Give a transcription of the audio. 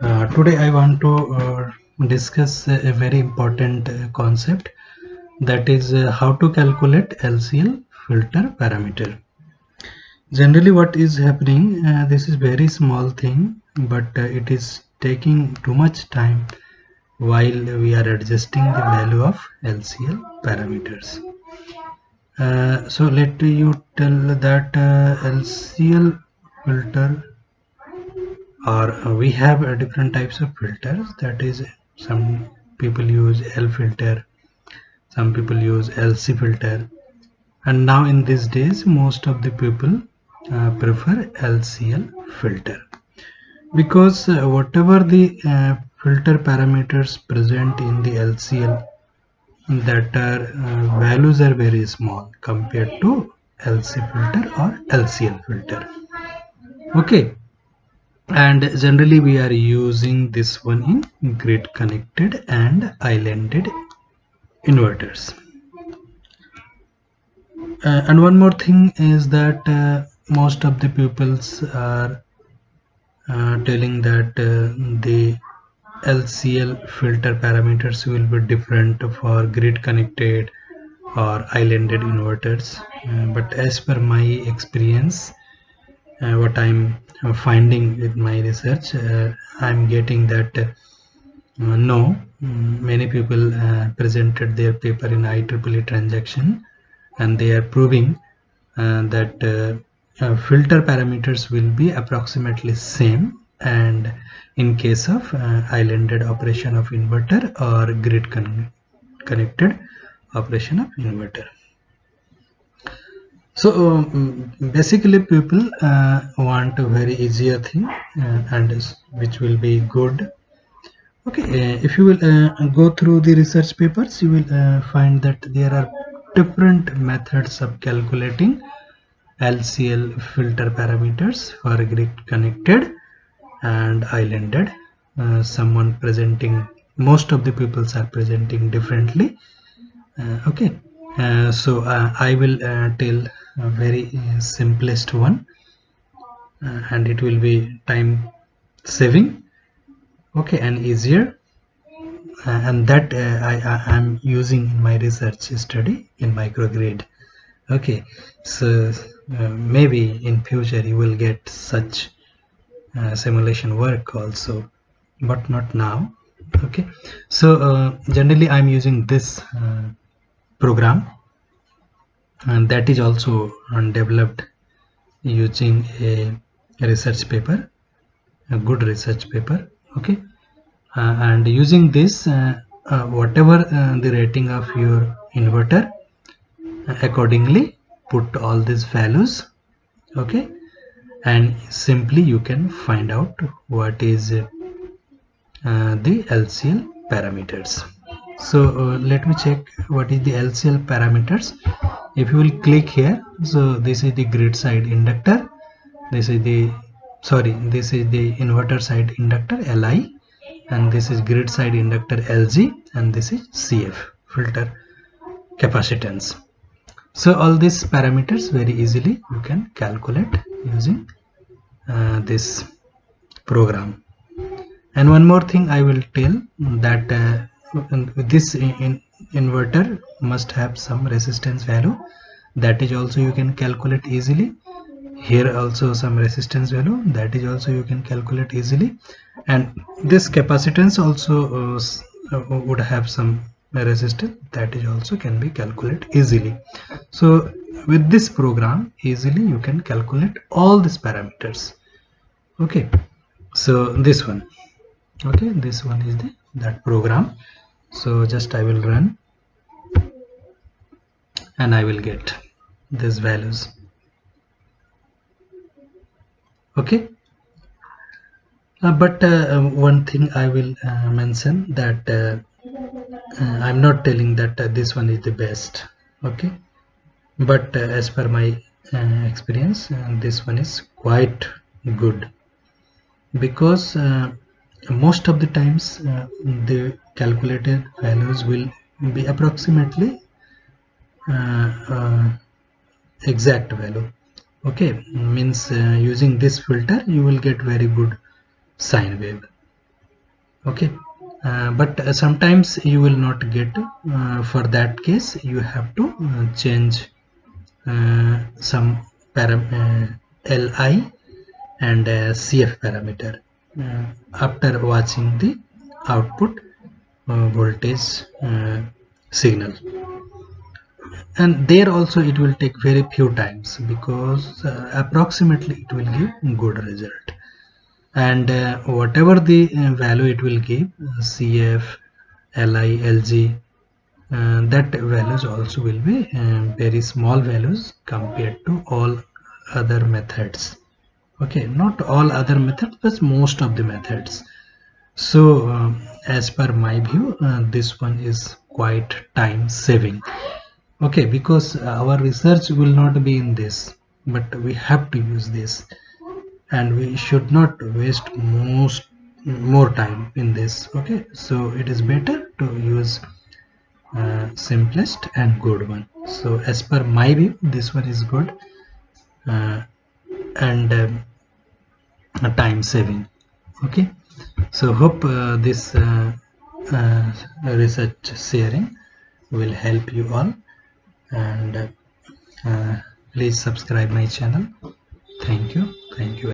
Today I want to discuss a very important concept, that is how to calculate LCL filter parameter. Generally what is happening, this is very small thing, but it is taking too much time while we are adjusting the value of LCL parameters. So let you tell that LCL filter, or we have different types of filters. That is, some people use L filter, some people use LC filter, and now in these days most of the people prefer LCL filter, because whatever the filter parameters present in the LCL, that are values are very small compared to LC filter or LCL filter. Okay, and generally we are using this one in grid connected and islanded inverters. And one more thing is that most of the pupils are telling that the LCL filter parameters will be different for grid connected or islanded inverters, but as per my experience, what I'm finding with my research, I'm getting that no, many people presented their paper in IEEE transaction, and they are proving that filter parameters will be approximately same, and in case of islanded operation of inverter or grid connected operation of inverter. So basically people want a very easier thing, and which will be good. Okay, if you will go through the research papers, you will find that there are different methods of calculating LCL filter parameters for grid connected and islanded. Someone presenting, most of the peoples are presenting differently. Okay, so I will tell a very simplest one, and it will be time saving, okay, and easier, and that I am using in my research study in microgrid. Okay, so maybe in future you will get such simulation work also, but not now. Okay, so generally I'm using this program, and that is also developed using a research paper, a good research paper. Okay, and using this, whatever the rating of your inverter, accordingly put all these values. Okay, and simply you can find out what is the LCL parameters. So let me check what is the LCL parameters. If you will click here, so this is the grid side inductor, this is the inverter side inductor Li, and this is grid side inductor Lg, and this is CF, filter capacitance. So all these parameters very easily you can calculate using this program. And one more thing I will tell, that this inverter must have some resistance value, that is also you can calculate easily. Here also some resistance value, that is also you can calculate easily, and this capacitance also would have some resistance, that is also can be calculated easily. So with this program easily you can calculate all these parameters. Okay, so this one, okay, this one is that program. So just I will run and I will get these values. Okay, but one thing I will mention, that I'm not telling that this one is the best. Okay, but as per my experience, this one is quite good, because most of the times the calculated values will be approximately exact value. Okay, means using this filter you will get very good sine wave. Okay, but sometimes you will not get. For that case you have to change some li and cf parameter after watching the output voltage signal. And there also it will take very few times, because approximately it will give good result. And whatever the value it will give, cf, li, lg, that values also will be very small values compared to all other methods. Okay, not all other methods, but most of the methods. So as per my view, this one is quite time saving. Okay, because our research will not be in this, but we have to use this, and we should not waste more time in this. Okay, so it is better to use simplest and good one. So as per my view, this one is good, uh, and time saving. Okay, so hope this research sharing will help you all, and please subscribe my channel. Thank you.